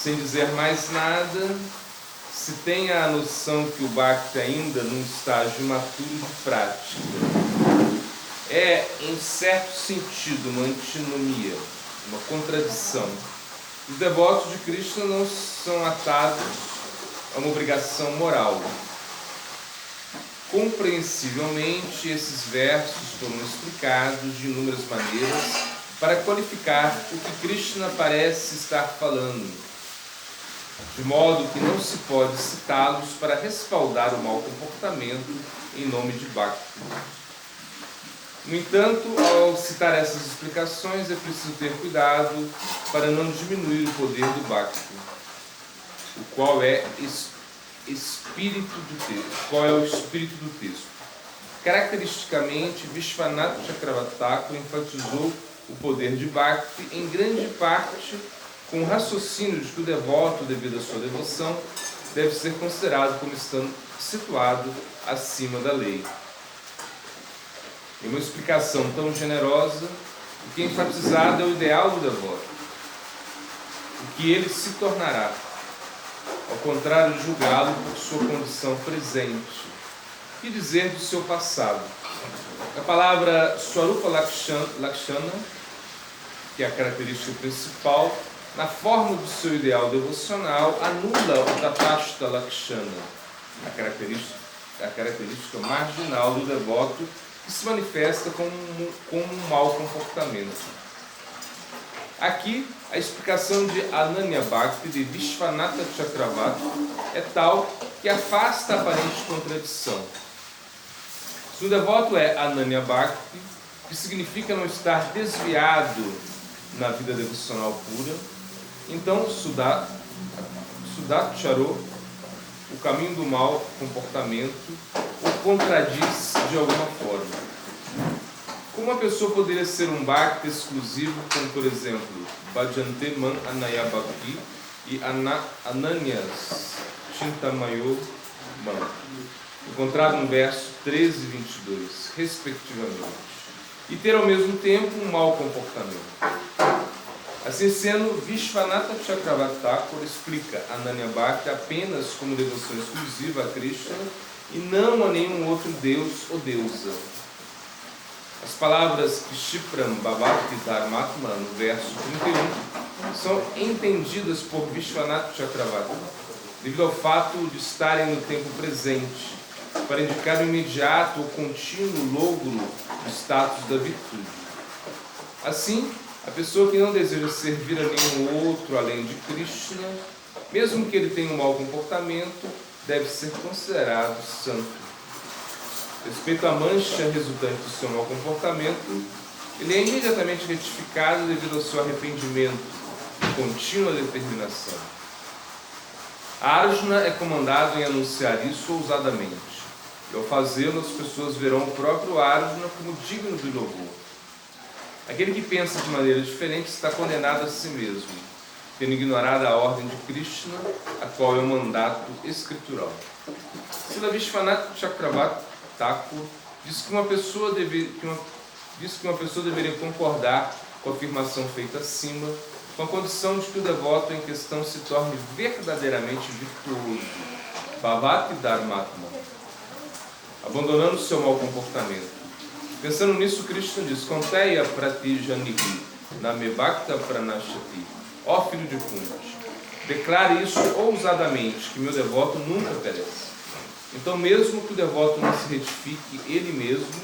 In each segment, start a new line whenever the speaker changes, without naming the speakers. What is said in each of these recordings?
Sem dizer mais nada, se tem a noção que o Bhakti ainda num estágio imaturo de prática. É, em certo sentido, uma antinomia, uma contradição. Os devotos de Krishna não são atados a uma obrigação moral. Compreensivelmente, esses versos foram explicados de inúmeras maneiras para qualificar o que Krishna parece estar falando, de modo que não se pode citá-los para respaldar o mau comportamento em nome de Bhakti. No entanto, ao citar essas explicações, é preciso ter cuidado para não diminuir o poder do Bhakti, o qual é espírito do texto. Qual é o espírito do texto? Caracteristicamente, Vishwanath Chakravarti Thakur enfatizou o poder de Bhakti em grande parte com o raciocínio de que o devoto, devido à sua devoção, deve ser considerado como estando situado acima da lei. Em uma explicação tão generosa, o que é enfatizado é o ideal do devoto, o que ele se tornará, ao contrário de julgá-lo por sua condição presente, e dizer do seu passado. A palavra Swarupa Lakshana, que é a característica principal, na forma do seu ideal devocional, anula o Tatashta Lakshana, a característica marginal do devoto, que se manifesta como um mau comportamento. Aqui, a explicação de Ananya Bhakti de Vishwanath Chakravarti é tal que afasta a aparente contradição. Se o devoto é Ananya Bhakti, que significa não estar desviado na vida devocional pura, então Sudacharo, o caminho do mau comportamento, o contradiz de alguma forma. Como uma pessoa poderia ser um Bhakti exclusivo, como por exemplo, Bhajante Man Anaya Bhakti e Ananyas Chintamayo Man, encontrado no verso 13 e 22, respectivamente, e ter ao mesmo tempo um mau comportamento. Assim sendo, Vishwanath Chakravarti Thakur explica Ananya Bhakti apenas como devoção exclusiva a Krishna e não a nenhum outro deus ou deusa. As palavras Kshipram Bhavati Dharmatma, no verso 31, são entendidas por Vishwanath Chakravarti, devido ao fato de estarem no tempo presente, para indicar o imediato ou contínuo logro do status da virtude. Assim, a pessoa que não deseja servir a nenhum outro além de Krishna, mesmo que ele tenha um mau comportamento, deve ser considerado santo. Respeito à mancha resultante do seu mau comportamento, ele é imediatamente retificado devido ao seu arrependimento e contínua determinação. Arjuna é comandado em anunciar isso ousadamente, e ao fazê-lo as pessoas verão o próprio Arjuna como digno de louvor. Aquele que pensa de maneira diferente está condenado a si mesmo, tendo ignorado a ordem de Krishna, a qual é o mandato escritural. Srila Vishwanath Chakravarti Thakur diz que uma pessoa deveria concordar com a afirmação feita acima, com a condição de que o devoto em questão se torne verdadeiramente virtuoso, Bhavati Dharmatma, abandonando seu mau comportamento. Pensando nisso, Krishna diz: Konteya Pratijanihi Name Bhakta Pranashati. Ó filho de Kunti, declare isso ousadamente, que meu devoto nunca perece. Então, mesmo que o devoto não se retifique ele mesmo,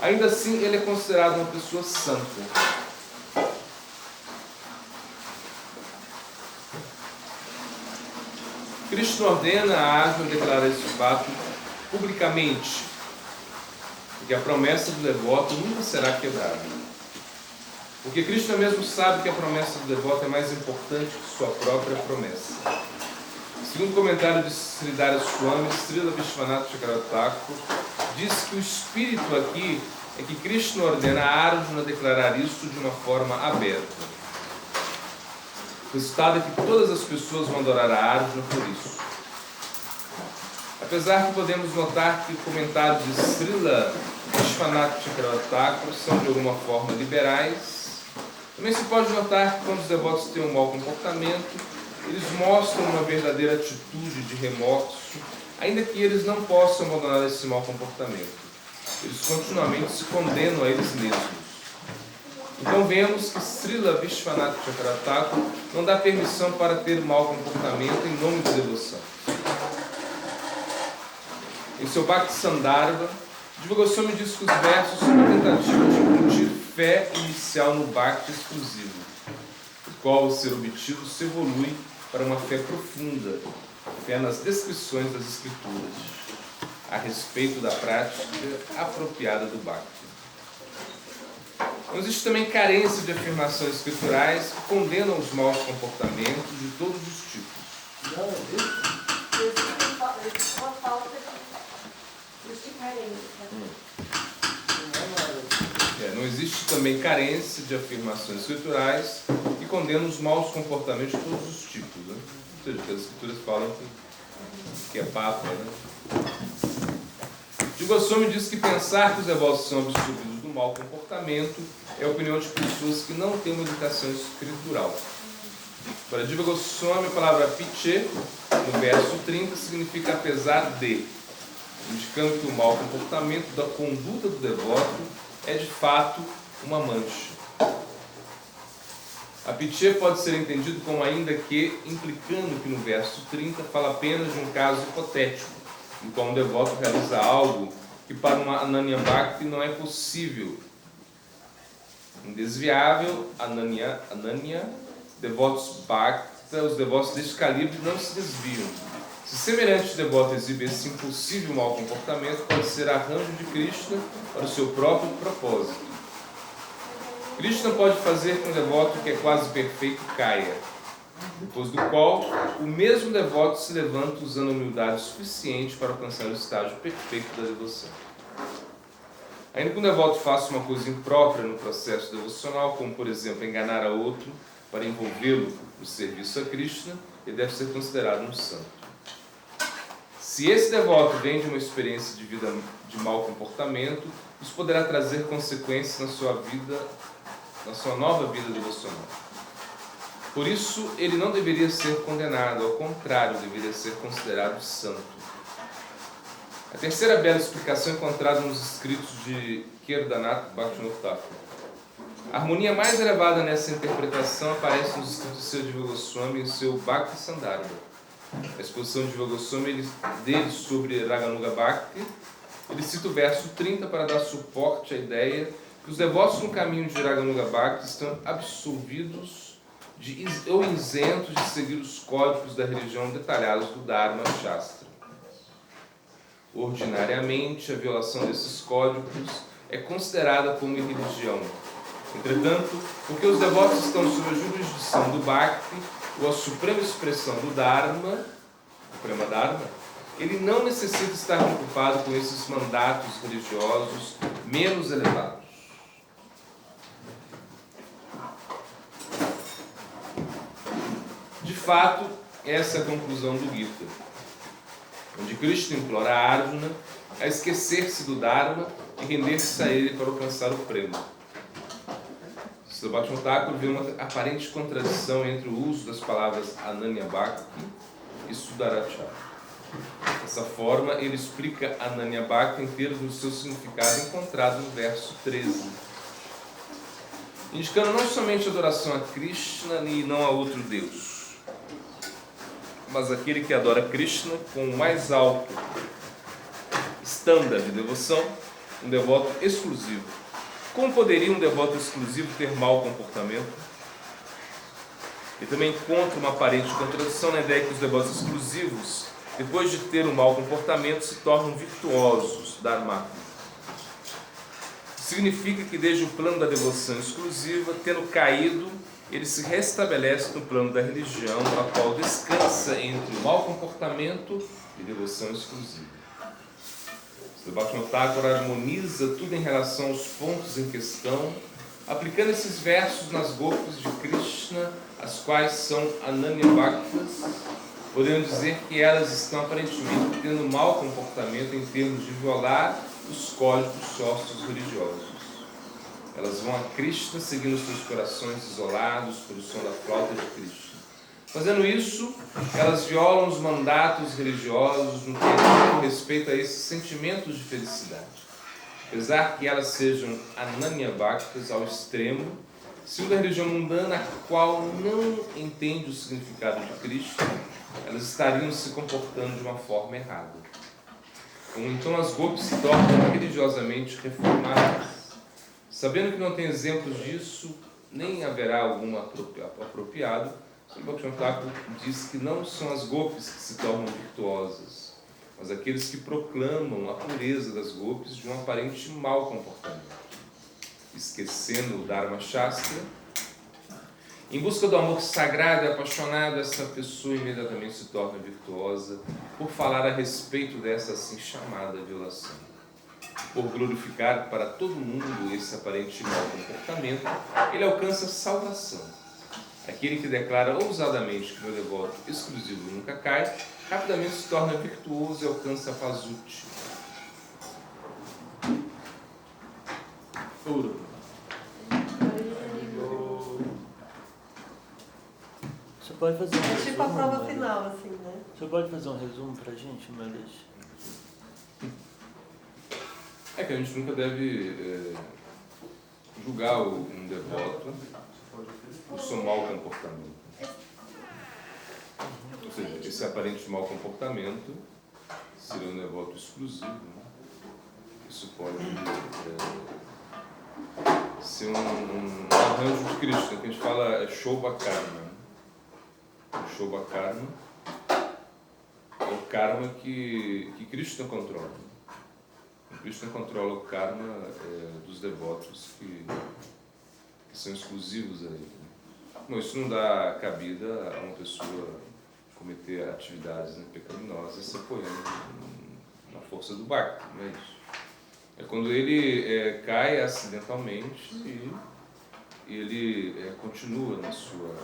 ainda assim ele é considerado uma pessoa santa. Krishna ordena a Arjuna declarar esse fato publicamente, porque a promessa do devoto nunca será quebrada. Porque Krishna mesmo sabe que a promessa do devoto é mais importante que sua própria promessa. Segundo o comentário de Sridhara Swami, Srila Vishwanath Chakravarti Thakur diz que o espírito aqui é que Krishna ordena a Arjuna declarar isso de uma forma aberta. O resultado é que todas as pessoas vão adorar a Arjuna por isso. Apesar que podemos notar que comentários de Srila Vishwanath Chakravarti Thakur são de alguma forma liberais, Também se pode notar que quando os devotos têm um mau comportamento, eles mostram uma verdadeira atitude de remorso, ainda que eles não possam abandonar esse mau comportamento. Eles continuamente se condenam a eles mesmos. Então vemos que Srila Vishwanath Chakravarti não dá permissão para ter mau comportamento em nome de devoção. Em seu Bhakti Sandarbha, Jiva Goswami diz que os versos são uma tentativa de incutir fé inicial no Bhakti exclusivo, o qual, ao ser obtido, se evolui para uma fé profunda, fé nas descrições das Escrituras, a respeito da prática apropriada do Bhakti. Não existe também carência de afirmações escriturais que condenam os maus comportamentos de todos os tipos.
Não, existe uma falta de carência.
Não existe também carência de afirmações escriturais que condenam os maus comportamentos de todos os tipos. Né? Ou seja, que as escrituras falam que é papa. Né? Jiva Goswami diz que pensar que os devotos são absorvidos do mau comportamento é a opinião de pessoas que não têm uma educação escritural. Para Jiva Goswami, a palavra piche, no verso 30, significa apesar de, indicando que o mau comportamento da conduta do devoto é de fato uma mancha. A piche pode ser entendido como ainda que, implicando que no verso 30 fala apenas de um caso hipotético, em qual um devoto realiza algo que para uma Ananya Bhakti não é possível. Indesviável, Ananya, devotos Bhakta, os devotos deste calibre não se desviam. Se semelhante devoto exibe esse impossível mau comportamento, pode ser arranjo de Krishna para o seu próprio propósito. Krishna pode fazer que um devoto que é quase perfeito caia, depois do qual o mesmo devoto se levanta usando humildade suficiente para alcançar o estágio perfeito da devoção. Ainda que um devoto faça uma coisa imprópria no processo devocional, como por exemplo enganar a outro para envolvê-lo no serviço a Krishna, ele deve ser considerado um santo. Se esse devoto vem de uma experiência de vida de mau comportamento, isso poderá trazer consequências na sua vida, na sua nova vida devocional. Por isso, ele não deveria ser condenado, ao contrário, deveria ser considerado santo. A terceira bela explicação encontrada nos escritos de Kedarnath Bhaktivinoda Thakur. A harmonia mais elevada nessa interpretação aparece nos escritos de seu Jiva Goswami em seu Bhakti Sandarbha. A exposição de Jiva Goswami dele sobre Raganuga Bhakti, ele cita o verso 30 para dar suporte à ideia que os devotos no caminho de Raganuga Bhakti estão absolvidos ou isentos de seguir os códigos da religião detalhados do Dharma Shastra. Ordinariamente, a violação desses códigos é considerada como irreligião. Entretanto, porque os devotos estão sob a jurisdição do Bhakti, ou a suprema expressão do Dharma, o Prema Dharma, ele não necessita estar preocupado com esses mandatos religiosos menos elevados. De fato, essa é a conclusão do Gita, onde Krishna implora a Arjuna a esquecer-se do Dharma e render-se a ele para alcançar o prêmio. Srila Bhaktivinoda Thakur vê uma aparente contradição entre o uso das palavras Ananya Bhakti e Sudaracharya. Dessa forma, ele explica Ananya Bhakti em termos do seu significado encontrado no verso 13, indicando não somente a adoração a Krishna e não a outro Deus, mas aquele que adora Krishna com o mais alto estándar de devoção, um devoto exclusivo. Como poderia um devoto exclusivo ter mau comportamento? E também encontra uma aparente contradição na ideia que os devotos exclusivos, depois de ter um mau comportamento, se tornam virtuosos, dharma. Significa que desde o plano da devoção exclusiva, tendo caído, ele se restabelece no plano da religião, a qual descansa entre o mau comportamento e devoção exclusiva. O Bhaktivinoda Thakur harmoniza tudo em relação aos pontos em questão, aplicando esses versos nas gopas de Krishna, as quais são Ananya Bhaktas, podendo dizer que elas estão aparentemente tendo mau comportamento em termos de violar os códigos sócios religiosos. Elas vão a Krishna seguindo seus corações isolados por o som da flauta de Krishna. Fazendo isso, elas violam os mandatos religiosos no que diz respeito a esses sentimentos de felicidade. Apesar que elas sejam Ananya Bhaktas ao extremo, segundo a religião mundana, a qual não entende o significado de Krishna, elas estariam se comportando de uma forma errada. Como então as gopis se tornam religiosamente reformadas. Sabendo que não tem exemplos disso, nem haverá algum apropriado, o Bhaktivinoda Thakur diz que não são as gopis que se tornam virtuosas, mas aqueles que proclamam a pureza das gopis de um aparente mau comportamento. Esquecendo o Dharma Shastra, em busca do amor sagrado e apaixonado, essa pessoa imediatamente se torna virtuosa por falar a respeito dessa assim chamada violação. Por glorificar para todo mundo esse aparente mau comportamento, ele alcança salvação. Aquele que declara ousadamente que meu devoto exclusivo nunca cai, rapidamente se torna virtuoso e alcança a paz útil.
Você pode fazer um resumo?
É tipo a prova final, assim, né?
Você pode fazer um resumo pra gente, Melesh?
É que a gente nunca deve julgar um devoto por seu mau comportamento. Ou seja, esse aparente mau comportamento seria um devoto exclusivo. Né? Isso pode ser um arranjo de Krishna, que a gente fala Shobha Karma. O Shobha Karma é o karma que Krishna controla. Krishna controla o karma dos devotos que são exclusivos a ele. Bom, isso não dá cabida a uma pessoa cometer atividades pecaminosas se apoiando na força do bhakti, não é isso? É quando ele cai acidentalmente e ele continua na sua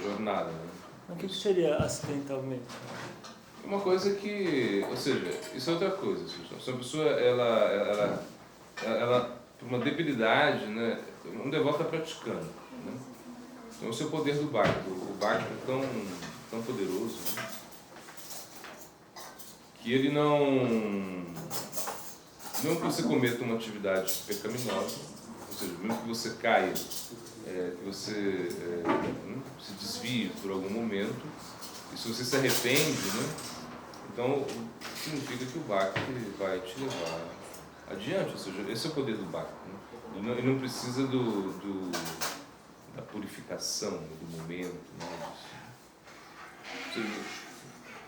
jornada. Né?
O que seria acidentalmente?
É uma coisa que, ou seja, isso é outra coisa. Se uma pessoa, ela por uma debilidade, né, um devoto está praticando. Né? Então, o seu poder do bhakti. O bhakti é tão poderoso, né, que ele não que você cometa uma atividade pecaminosa, ou seja, mesmo que você caia, que você se desvie por algum momento, e se você se arrepende, né, então significa que o bhakti vai te levar adiante, ou seja, esse é o poder do bhakti. Né? Ele não precisa da purificação, do momento. Né? Ou seja,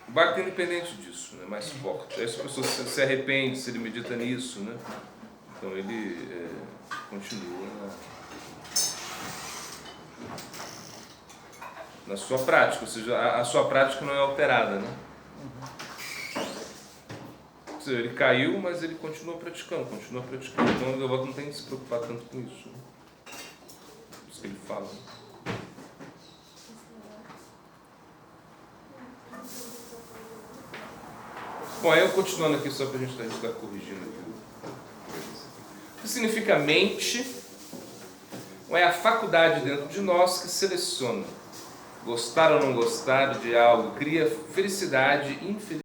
o bhakti é independente disso, é mais forte. Aí se a pessoa se arrepende, se ele medita nisso, né? Então ele continua na sua prática, ou seja, a sua prática não é alterada. Né? Ou seja, ele caiu, mas ele continua praticando. Então o devoto não tem que se preocupar tanto com isso. Né? Isso que ele fala. Né? Bom, aí eu continuando aqui, só para a gente estar corrigindo aqui. O que significa mente? É a faculdade dentro de nós que seleciona. Gostar ou não gostar de algo cria felicidade e infelicidade.